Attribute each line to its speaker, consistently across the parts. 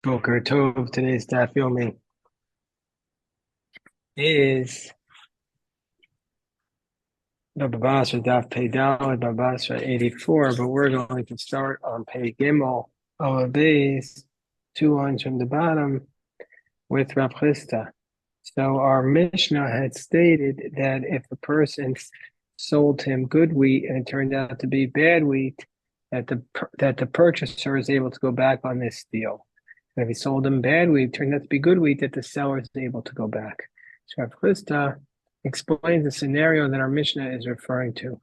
Speaker 1: Boker Tov. Today's daf yomi is Bava Basra daf pei daled Bava Basra 84, but we're going to start on pei gimel Bava base 2 lines from the bottom with Rav Chisda. So our Mishnah had stated that if a person sold him good wheat and it turned out to be bad wheat, that the purchaser is able to go back on this deal. And if he sold him bad wheat, it turned out to be good wheat, that the seller is able to go back. So Rav Chisda explains the scenario that our Mishnah is referring to.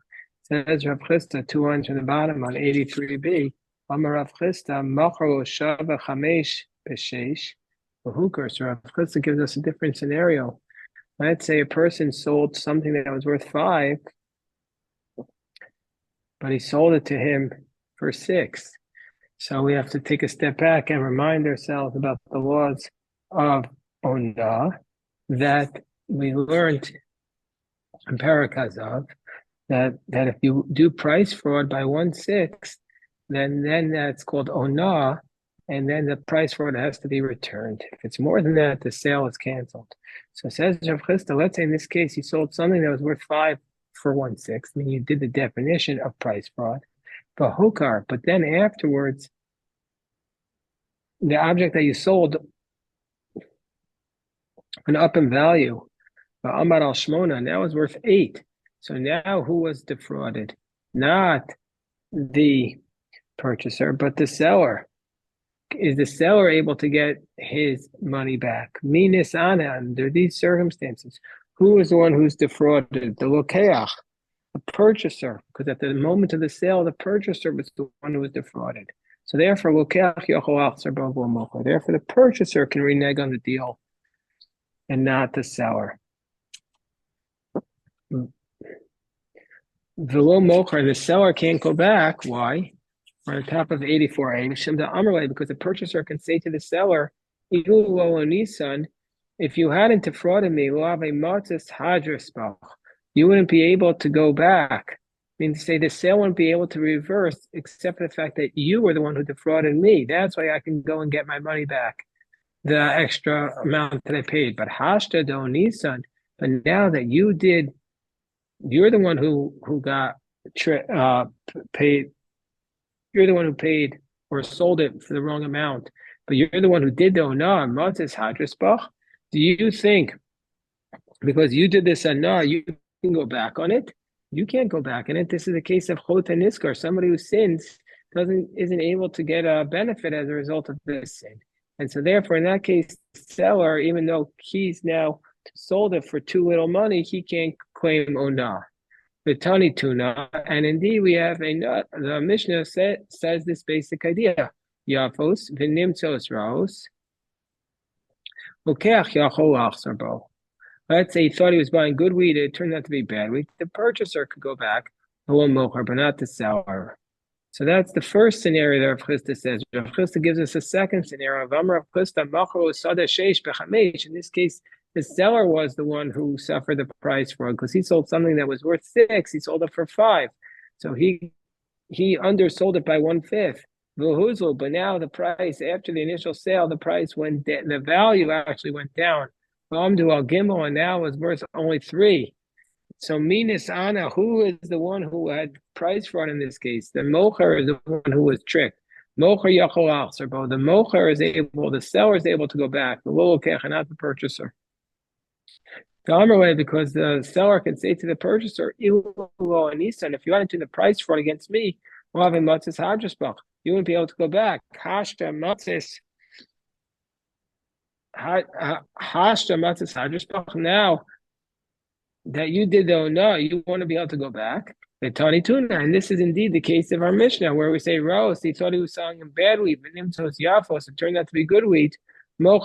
Speaker 1: It says Rav Chisda, 2 lines from the bottom on 83b, Amar Rav Chisda, Machar Shava Chamesh B'Sheish. Hooker. So Rav Chisda gives us a different scenario. Let's say a person sold something that was worth 5, but he sold it to him for 6. So we have to take a step back and remind ourselves about the laws of Onah that we learned in Parakazav, that if you do price fraud by 1/6, then that's called Onah, and then the price fraud has to be returned. If it's more than that, the sale is canceled. So says Rav Chisda, let's say in this case you sold something that was worth 5 for 1/6. I mean, you did the definition of price fraud, but hukar. But then afterwards, the object that you sold went up in value. But Amar al Shmona now is worth 8. So now who was defrauded? Not the purchaser, but the seller. Is the seller able to get his money back? Minis ana, under these circumstances, who is the one who's defrauded? The lokeach, the purchaser, because at the moment of the sale, the purchaser was the one who was defrauded. So therefore, lokeach yochol achzar bavo mocher. Therefore, the purchaser can renege on the deal and not the seller. Velo mocher, the seller can't go back. Why? We're on the top of 84a, because the purchaser can say to the seller, if you hadn't defrauded me, you wouldn't be able to go back. I mean, to say the sale wouldn't be able to reverse, except for the fact that you were the one who defrauded me. That's why I can go and get my money back, the extra amount that I paid. But hashta do nisan, but now that you did, you're the one who got paid. You're the one who paid or sold it for the wrong amount, but you're the one who did the onah. Matzis hadrisbach. Do you think because you did this onah, you can go back on it? You can't go back on it. This is a case of chot and niskar. Somebody who sins isn't able to get a benefit as a result of this sin, and so therefore, in that case, the seller, even though he's now sold it for too little money, he can't claim onah. The Tani Tuna, and indeed we have the Mishnah says this basic idea. Yafos v'nimtzos raos. Ukeach yachol achzarbo. Let's say he thought he was buying good wheat, it turned out to be bad wheat. The purchaser could go back, mocher, but not the seller. So that's the first scenario that Rav Chisda says. Rav Chisda gives us a second scenario of Amar Rav Chisda machro sada sheish bechamesh. In this case, the seller was the one who suffered the price fraud because he sold something that was worth 6. He sold it for 5. So he undersold it by 1/5. But now the price, after the initial sale, the price went down, the value actually went down. Amdu al Gimel, and now was worth only 3. So minis ana, who is the one who had price fraud in this case? The mocher is the one who was tricked. Mocher yachol achzar, the mocher is able, the seller is able to go back. The lolokech, and not the purchaser. Because the seller can say to the purchaser, if you went into the price fraud against me, you wouldn't be able to go back. Hashta matzis hadrusbach. Now that you did the no, you want to be able to go back. The Tani Tuna, and this is indeed the case of our Mishnah, where we say Rose, he thought he was selling him bad wheat, but it turned out to be good wheat. The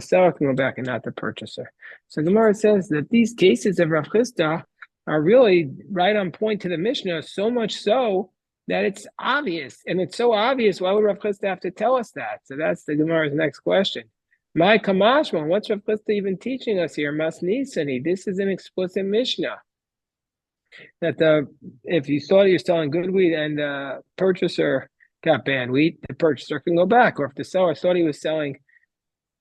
Speaker 1: seller can go back and not the purchaser. So Gemara says that these cases of Rav Chisda are really right on point to the Mishnah, so much so that it's obvious. And it's so obvious, why would Rav Chisda have to tell us that? So that's the Gemara's next question. My Kamashma, what's Rav Chisda even teaching us here? Masnisani, this is an explicit Mishnah. That if you thought you're selling good wheat and the purchaser got bad wheat, the purchaser can go back. Or if the seller thought he was selling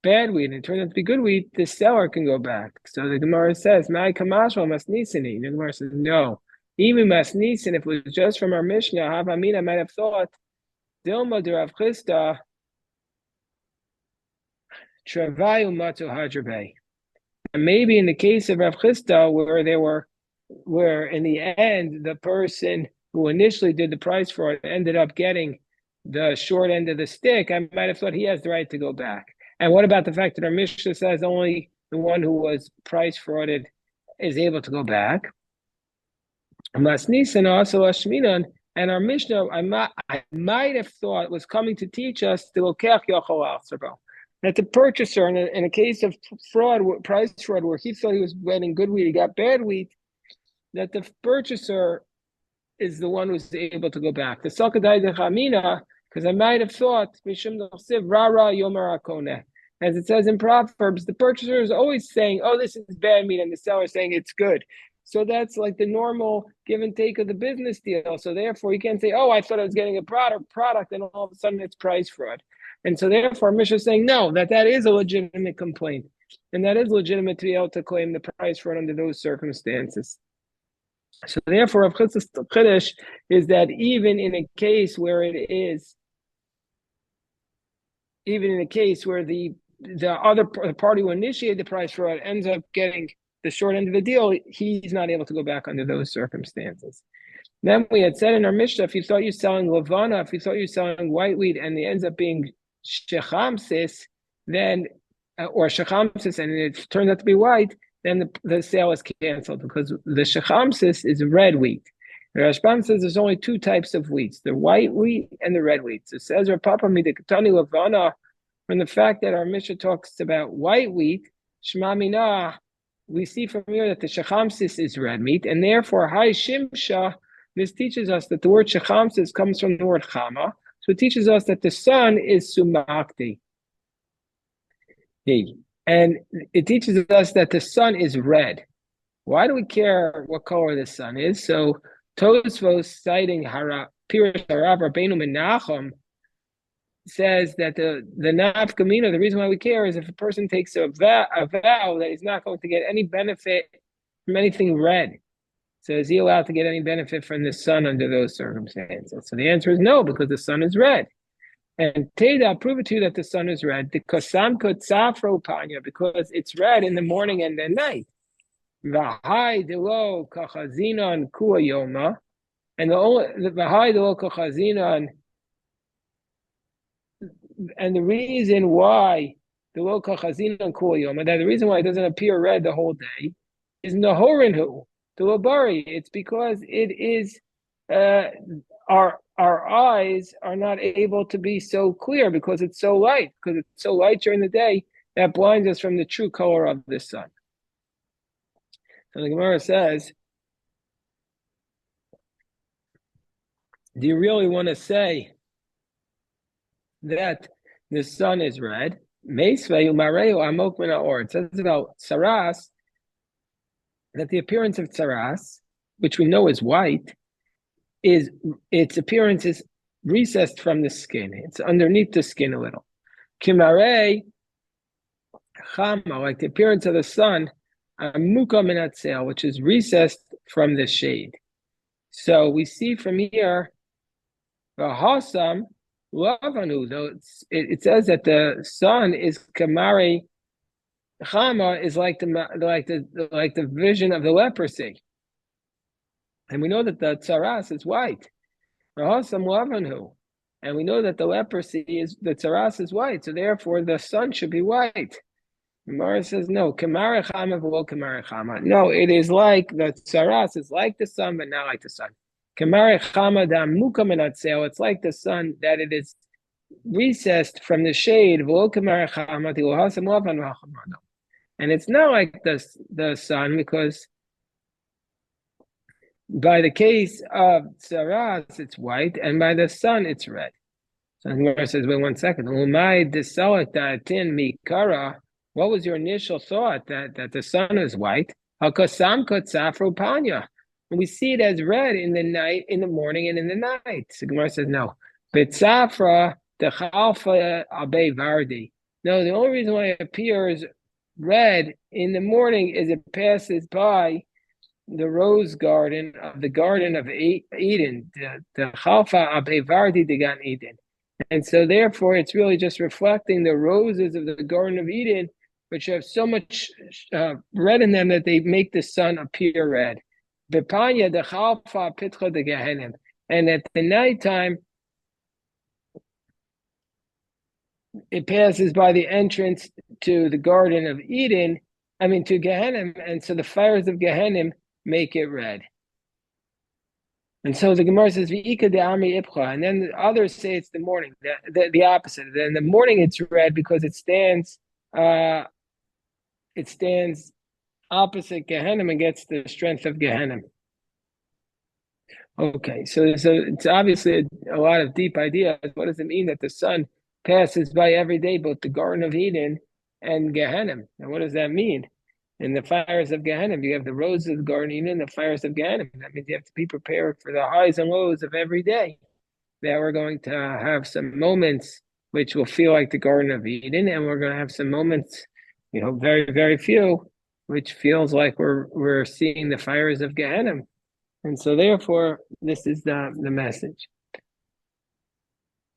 Speaker 1: bad wheat and it turned out to be good wheat, the seller can go back. So the Gemara says, "My kamashal masnisani." The Gemara says, "No, even masnisin. If it was just from our Mishnah, Havamina might have thought Dilma de Rav Chisda travayu matu hadrabei." And maybe in the case of Rav Chisda, where in the end the person who initially did the price fraud ended up getting the short end of the stick, I might have thought he has the right to go back. And what about the fact that our Mishnah says only the one who was price frauded is able to go back? Masnisan also Ashminan, and our Mishnah, I might have thought was coming to teach us the Lokech Yochol Al that the purchaser, in a case of fraud, price fraud, where he thought he was getting good wheat, he got bad wheat, that the purchaser is the one who's able to go back. The Sakadai de Chamina, because I might have thought, Mishum Nasiv Rara Yomer Akone. As it says in Proverbs, the purchaser is always saying, "Oh, this is bad meat," and the seller is saying it's good. So that's like the normal give and take of the business deal. So therefore, you can't say, "Oh, I thought I was getting a product, and all of a sudden it's price fraud." And so therefore, Mishnah is saying, no, that is a legitimate complaint. And that is legitimate to be able to claim the price fraud under those circumstances. So therefore, Rav Chisda's Chiddush is that even in a case where the other party who initiated the price fraud ends up getting the short end of the deal, he's not able to go back under those circumstances. Then we had said in our Mishnah, if you thought you're selling Levana, if you thought you're selling white wheat and it ends up being Shechamsis, then, or Shechamsis and it turns out to be white, then the sale is canceled because the Shechamsis is red wheat. The Rashbam says there's only two types of wheats, the white wheat and the red wheat. So it says Papa Midikatani Levana, from the fact that our Mishnah talks about white wheat, Shema Minah, we see from here that the Shechamsis is red meat, and therefore Hai Shimsha, this teaches us that the word Shechamsis comes from the word Chama, so it teaches us that the sun is Sumakti. And it teaches us that the sun is red. Why do we care what color the sun is? So Tosfos, citing Pirush Harav Rabbeinu Menachem, says that the nafkamina, the reason why we care is if a person takes a vow that he's not going to get any benefit from anything red. So is he allowed to get any benefit from the sun under those circumstances? So the answer is no, because the sun is red. And Teda, I'll prove it to you that the sun is red. Because it's red in the morning and the night. V'hai delo kachazinon kuayoma. And the v'hai delo kachazinon. And the reason why the lo kachazinon kuayoma, that the reason why it doesn't appear red the whole day, is nahorinhu. It's because it is our eyes are not able to be so clear because it's so light. Because it's so light during the day that blinds us from the true color of the sun. So the Gemara says, do you really want to say that the sun is red? It says about saras, that the appearance of tsaras, which we know is white, its appearance is recessed from the skin. It's underneath the skin a little. Kimare chama, like the appearance of the sun, amuka minatzel, which is recessed from the shade. So we see from here, v'hasam lavanu, though it says that the sun is kamare chama, is like the vision of the leprosy. And we know that the tsaras is white. And we know that the tsaras is white, so therefore the sun should be white. Gemara says no. No, it is like the tsaras is like the sun, but not like the sun. It's like the sun that it is recessed from the shade. And it's not like the sun, because by the case of tsaras, it's white, and by the sun, it's red. So the Gemara says, wait 1 second. What was your initial thought that the sun is white? And we see it as red in the night, in the morning, and in the night. So the Gemara says, no. Bitsafra the chalfa abe vardi. No, the only reason why it appears red in the morning is it passes by the rose garden of the Garden of Eden, the Chalfa Abe Vardi de Gan Eden. And so therefore it's really just reflecting the roses of the Garden of Eden, which have so much red in them that they make the sun appear red. Bepanya the Chalfa Pitcha de Gehenim. And at the nighttime, it passes by the entrance to the Garden of Eden, to Gehenim, and so the fires of Gehenim make it red. And so the Gemara says, V'ika de Ami Ipcha, and then the others say it's the morning, the opposite. In the morning it's red because it stands opposite Gehenim and gets the strength of Gehenim. Okay, so it's obviously a lot of deep ideas. What does it mean that the sun passes by every day, both the Garden of Eden and Gehenim? And what does that mean? In the fires of Gehenim, you have the roses of the Garden of Eden and the fires of Gehenim. That means you have to be prepared for the highs and lows of every day. That we're going to have some moments which will feel like the Garden of Eden, and we're going to have some moments, very, very few, which feels like we're seeing the fires of Gehenim. And so therefore, this is the message.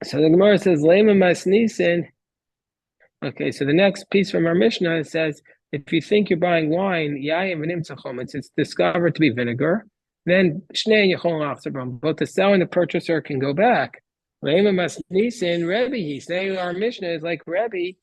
Speaker 1: So the Gemara says, Lema Mas Nisan. Okay, so the next piece from our Mishnah says, if you think you're buying wine, it's discovered to be vinegar, then both the seller and the purchaser can go back. Lema Mas Nisan, Rebbe, he's saying our Mishnah is like Rebbe.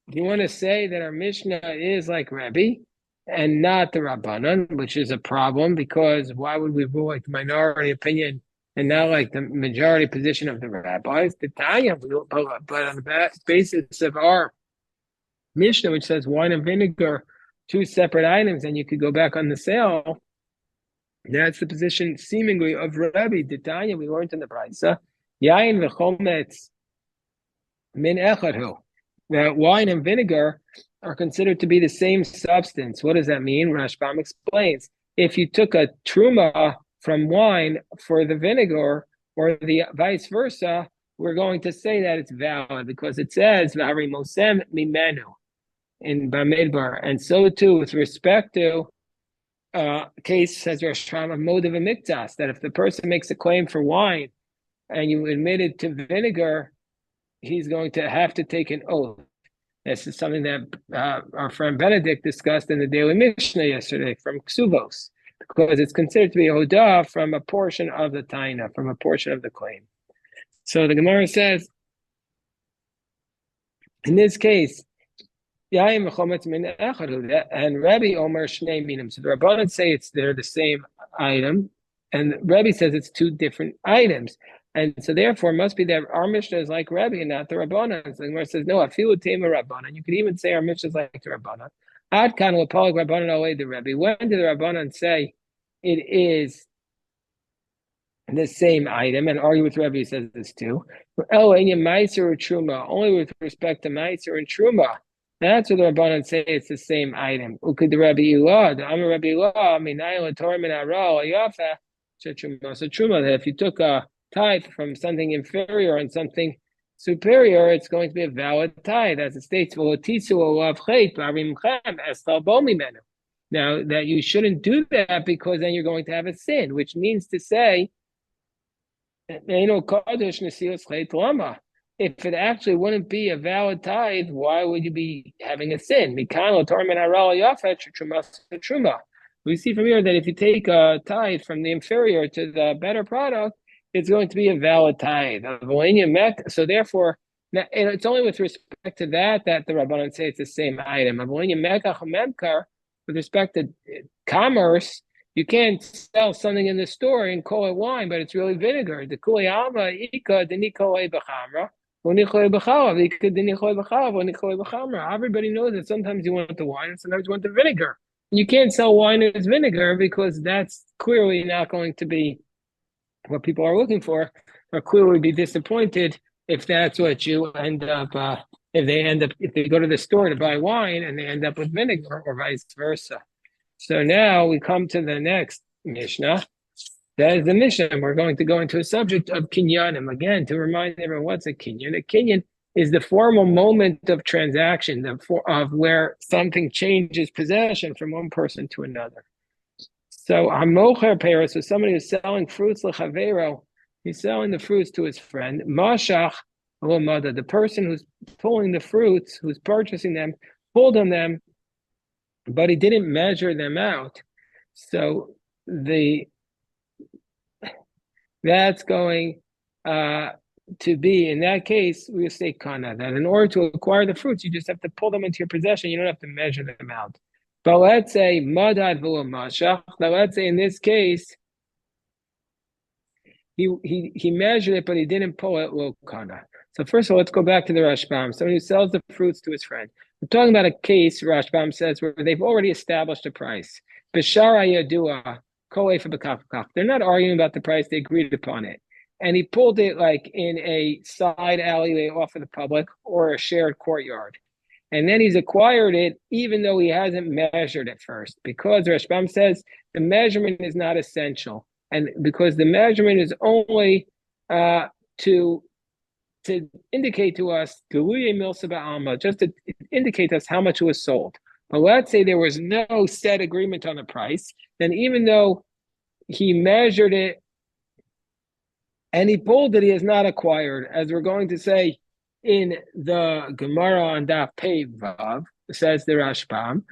Speaker 1: If you want to say that our Mishnah is like Rebbe, and not the Rabbanan, which is a problem, because why would we rule like the minority opinion and not like the majority position of the rabbis? The Tanya, but on the basis of our Mishnah, which says wine and vinegar, two separate items, and you could go back on the sale. That's the position seemingly of Rebbe. The Tanya, we learned in the Brisa, Yain v'chometz min echad, that wine and vinegar are considered to be the same substance. What does that mean? Rashbam explains. If you took a truma from wine for the vinegar, or the vice versa, we're going to say that it's valid because it says V'hari Mosem Mimenu in Bamidbar. And so too with respect to case, says Rashbam, of Modav Miktas, that if the person makes a claim for wine and you admit it to vinegar, he's going to have to take an oath. This is something that our friend Benedict discussed in the Daily Mishnah yesterday from Ksuvos, because it's considered to be a hodah from a portion of the taina, from a portion of the claim. So the Gemara says, in this case, and Rabbi Omer Shnei Minim. So the Rabbanan say they're the same item, and Rabbi says it's two different items. And so therefore it must be that our Mishnah is like Rebbe and not the Rabbanan. So the Gemara says, no, afilu tema Rabbanan. You could even say our Mishnah is like the Rabbanan. Ad kan l'polig Rabbanan away the Rebbe. When did the Rabbanan say it is the same item? And argue with Rebbe, says this too. Only with respect to Meiser and Truma. That's what the Rabbanan say it's the same item. Ukid the Rebbe Ilah, the Amar Rebbe Ilah, Minayla Torah Min Aral Yafa. So Truma, that if you took a tithe from something inferior and something superior, it's going to be a valid tithe, as it states. Now that you shouldn't do that because then you're going to have a sin, which means to say, if it actually wouldn't be a valid tithe, why would you be having a sin? We see from here that if you take a tithe from the inferior to the better product, it's going to be a valid tithe. So therefore, it's only with respect to that the Rabbanan say it's the same item. With respect to commerce, you can't sell something in the store and call it wine, but it's really vinegar. The everybody knows that sometimes you want the wine and sometimes you want the vinegar. You can't sell wine as vinegar because that's clearly not going to be what people are looking for, or clearly be disappointed if that's what you end up, if they go to the store to buy wine and they end up with vinegar, or vice versa. So now we come to the next Mishnah. That is the mission. We're going to go into a subject of kinyanim again to remind everyone what's a kinyan. A kinyan is the formal moment of transaction of where something changes possession from one person to another. So hamocher peros, so somebody who's selling fruits lechavero, he's selling the fruits to his friend. Mashach mother, the person who's pulling the fruits, who's purchasing them, pulled on them, but he didn't measure them out. So that's going to be, in that case, we say kana, that in order to acquire the fruits, you just have to pull them into your possession. You don't have to measure them out. But let's say madad v'lamashach. Now let's say in this case, he measured it, but he didn't pull it. Lo kana. So first of all, let's go back to the Rashbam. Somebody who sells the fruits to his friend. We're talking about a case, Rashbam says, where they've already established a price. B'shara yadua. They're not arguing about the price, they agreed upon it. And he pulled it like in a side alleyway off of the public or a shared courtyard. And then he's acquired it even though he hasn't measured it first, because Rashbam says the measurement is not essential. And because the measurement is only to indicate to us, just to indicate to us how much it was sold. But let's say there was no set agreement on the price, then even though he measured it and he pulled it, he has not acquired. As we're going to say in the Gemara on Daf Pei Vav, says the Rashbam,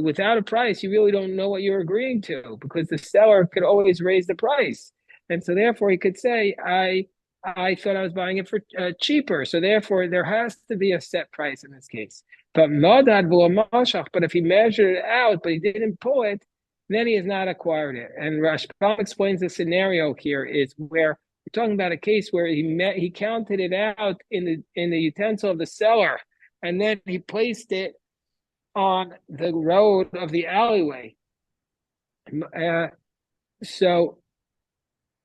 Speaker 1: without a price, you really don't know what you're agreeing to, because the seller could always raise the price. And so therefore he could say, I thought I was buying it for cheaper. So therefore there has to be a set price in this case. But if he measured it out, but he didn't pull it, then he has not acquired it. And Rashbam explains the scenario here is where we're talking about a case where he counted it out in the utensil of the seller, and then he placed it on the road of the alleyway. So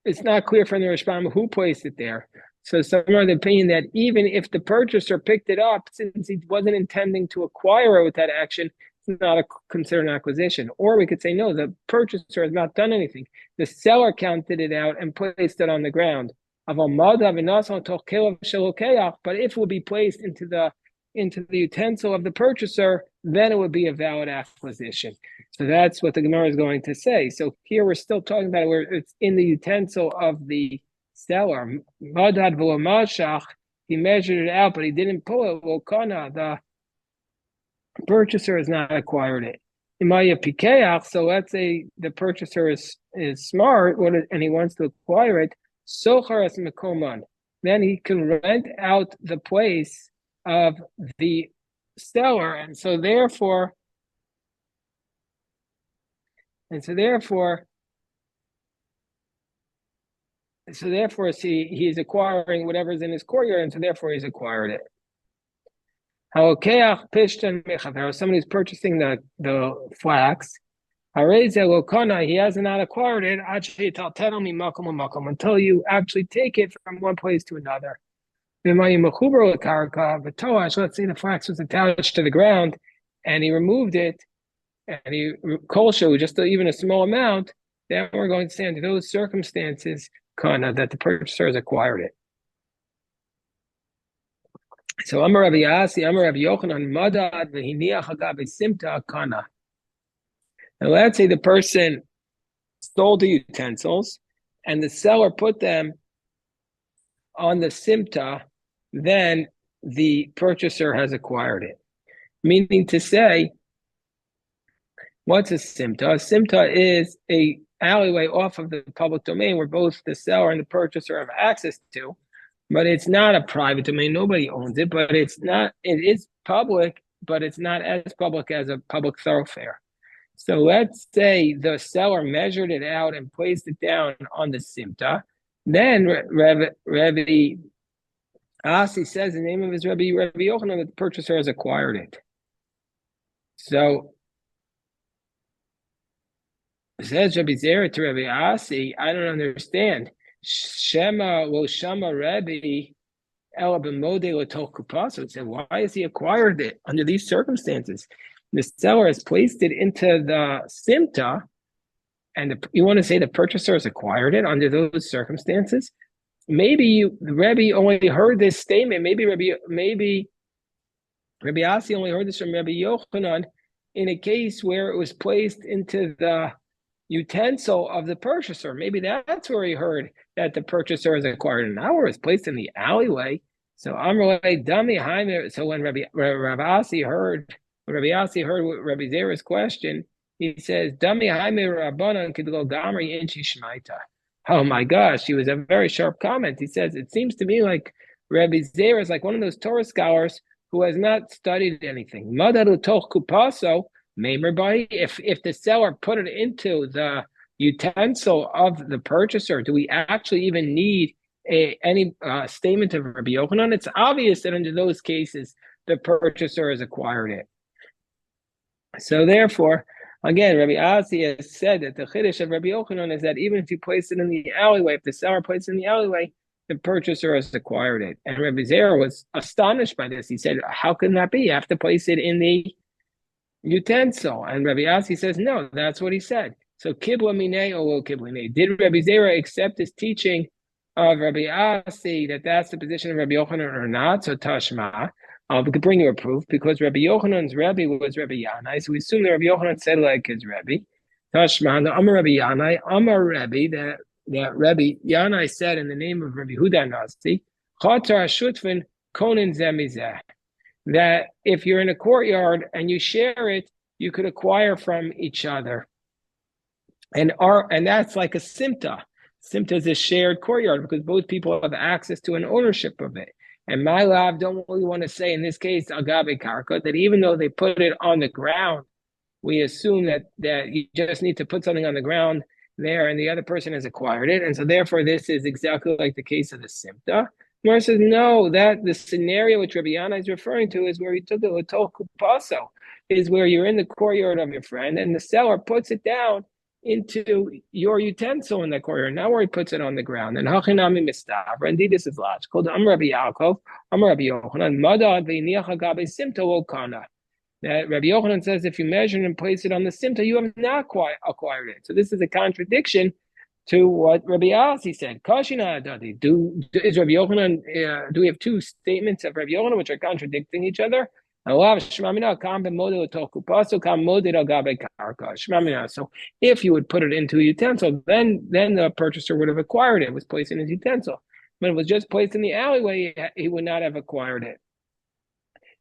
Speaker 1: it's not clear from the Rashbam who placed it there. So some are of the opinion that even if the purchaser picked it up, since he wasn't intending to acquire it with that action, it's not considered an acquisition. Or we could say, no, the purchaser has not done anything. The seller counted it out and placed it on the ground. But if it would be placed into the utensil of the purchaser, then it would be a valid acquisition. So that's what the Gemara is going to say. So here we're still talking about where it's in the utensil of the seller. He measured it out, but he didn't pull it. Well, the purchaser has not acquired it. So let's say the purchaser is smart and he wants to acquire it. Then he can rent out the place of the seller, and so therefore, he's acquiring whatever's in his courtyard, and so therefore he's acquired it. Somebody who's purchasing the flax, he has not acquired it until you actually take it from one place to another. Let's say the flax was attached to the ground and he removed it and he kolshu just even a small amount, then we're going to say under those circumstances that the purchaser has acquired it. So Amar Rabbi Yasi, Amar Rabbi Yochanan, Madad v'hiniach hagabe simta kana. And let's say the person sold the utensils and the seller put them on the simta, then the purchaser has acquired it. Meaning to say, what's a simta? A simta is a alleyway off of the public domain where both the seller and the purchaser have access to, but it's not a private domain. Nobody owns it, but it is public, but it's not as public as a public thoroughfare. So let's say the seller measured it out and placed it down on the simta. Then Rabbi Asi says the name of his Rabbi Yochanan that the purchaser has acquired it. So says Rabbi Zera to Rabbi Asi, I don't understand. Shema lo shama Rabbi ela b'modeh l'tol kupaso. Said, why has he acquired it under these circumstances? The seller has placed it into the simta, you want to say the purchaser has acquired it under those circumstances. Maybe Rebbe only heard this statement. Maybe Rabbi Asi only heard this from Rabbi Yochanan in a case where it was placed into the utensil of the purchaser. Maybe that's where he heard that the purchaser has acquired it. Now where it's placed in the alleyway. So Amrulay Dami Haimer. So when Rabbi Asi heard Rabbi Zera's question, he says, Dami Haimer Rabbanan Kidlo Gamri Inchi Shmaita. Oh my gosh, he was a very sharp comment. He says, it seems to me like Rabbi Zera is like one of those Torah scholars who has not studied anything. Madaru toch kupaso, if the seller put it into the utensil of the purchaser, do we actually even need any statement of Rabbi Yochanan? It's obvious that under those cases, the purchaser has acquired it. So therefore, again, Rabbi Asi has said that the chiddush of Rabbi Yochanan is that even if you place it in the alleyway, if the seller places it in the alleyway, the purchaser has acquired it. And Rabbi Zera was astonished by this. He said, how can that be? You have to place it in the utensil. And Rabbi Asi says, no, that's what he said. So kibla minei olo kibla minei. Did Rabbi Zera accept his teaching of Rabbi Asi that that's the position of Rabbi Yochanan or not? So tashma. We could bring you a proof because Rabbi Yochanan's Rebbe was Rabbi Yanai. So we assume that Rabbi Yochanan said like his Rebbe. Tashma, the Amar Rabbi Yanai, Amar Rebbe, that Rabbi Yanai said in the name of Rabbi Huda Nasi, Chatar Shutfin Konin Zemizeh, that if you're in a courtyard and you share it, you could acquire from each other. And that's like a simta. Simta is a shared courtyard because both people have access to an ownership of it. And my lab don't really want to say in this case, agave karka, that even though they put it on the ground, we assume that you just need to put something on the ground there and the other person has acquired it. And so therefore, this is exactly like the case of the simta. Gemara says, no, that the scenario which Rabbi Yana is referring to is where he took it l'tol kupaso, is where you're in the courtyard of your friend and the seller puts it down into your utensil in the courtyard. Now where he puts it on the ground. And hachinami mistavra. Indeed, this is logical. Am Rabbi Yaakov, Am Rabbi Yochanan, madad ve'iniach agabe simta lokana. That Rabbi Yochanan says if you measure and place it on the simta, you have not acquired it. So this is a contradiction to what Rabbi Asi said. Kashina adadi. Is Rabbi Yochanan? Do we have two statements of Rabbi Yochanan which are contradicting each other? So if you would put it into a utensil, then the purchaser would have acquired it. It was placed in his utensil. When it was just placed in the alleyway, he would not have acquired it.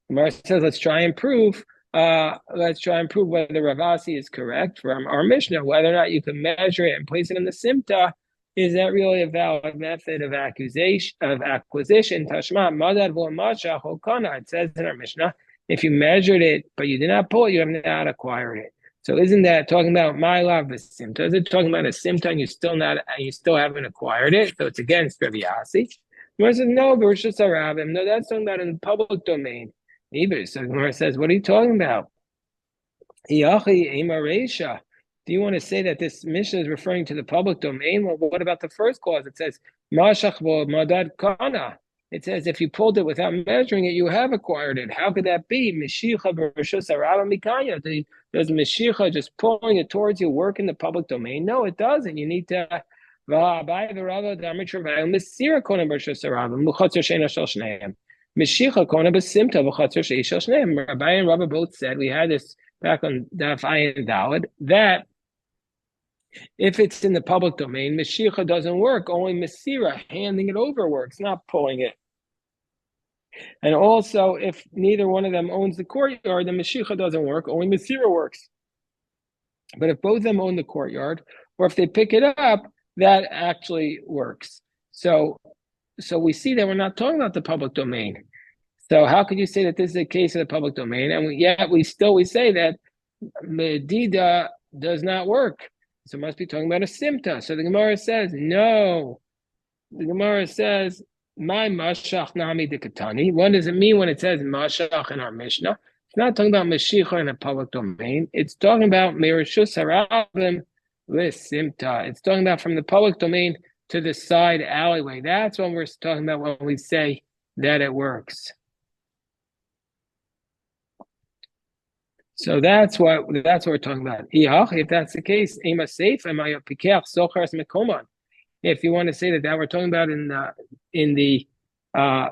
Speaker 1: Gemara says, let's try and prove whether Rav Asi is correct from our Mishnah, whether or not you can measure it and place it in the simta. Is that really a valid method of acquisition? Tashma madad v'masha hokana. It says in our Mishnah, if you measured it but you did not pull it, you have not acquired it. So isn't that talking about my love the simta? Is it talking about a simta and you still haven't acquired it? So it's against Rabbi Asi. Gemara says no, versus Arabim. No, that's talking about in the public domain. Either. So Gemara says, what are you talking about? Do you want to say that this Mishnah is referring to the public domain? Well, what about the first clause? It says, madad kana. It says, if you pulled it without measuring it, you have acquired it. How could that be? Does Meshicha just pulling it towards you work in the public domain? No, it doesn't. You need to Meshicha kona b'simta v'chatzor sheishal shneim. Rabbi and Rabba both said, we had this back on Daf Ayin Daled, that if it's in the public domain, Meshicha doesn't work. Only Mesira, handing it over, works, not pulling it. And also, if neither one of them owns the courtyard, then Meshicha doesn't work. Only Mesira works. But if both of them own the courtyard, or if they pick it up, that actually works. So we see that we're not talking about the public domain. So how could you say that this is a case of the public domain? And yet we say that Medida does not work. So it must be talking about a simta. So the Gemara says, no. The Gemara says, my mashach nami dikatani. What does it mean when it says mashach in our Mishnah? It's not talking about Mashiach in a public domain. It's talking about Merishus Harabim Simta. It's talking about from the public domain to the side alleyway. That's what we're talking about when we say that it works. So that's what we're talking about. If that's the case, ema safe, am I a pikach sochars mekoman? If you want to say that we're talking about in the uh,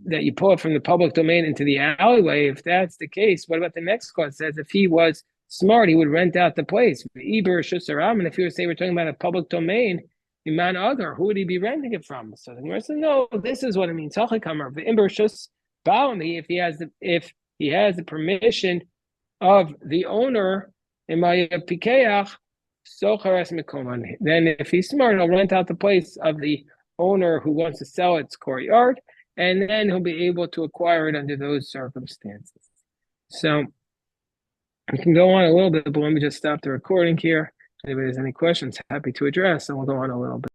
Speaker 1: that you pull it from the public domain into the alleyway, if that's the case, what about the next clause? It says if he was smart, he would rent out the place. And if you were say we're talking about a public domain, Iman Agar, who would he be renting it from? So the Gemara says, no, this is what it means. If he has the permission of the owner, then if he's smart, he'll rent out the place of the owner who wants to sell its courtyard, and then he'll be able to acquire it under those circumstances. So we can go on a little bit, but let me just stop the recording here. If anybody has any questions, happy to address, and we'll go on a little bit.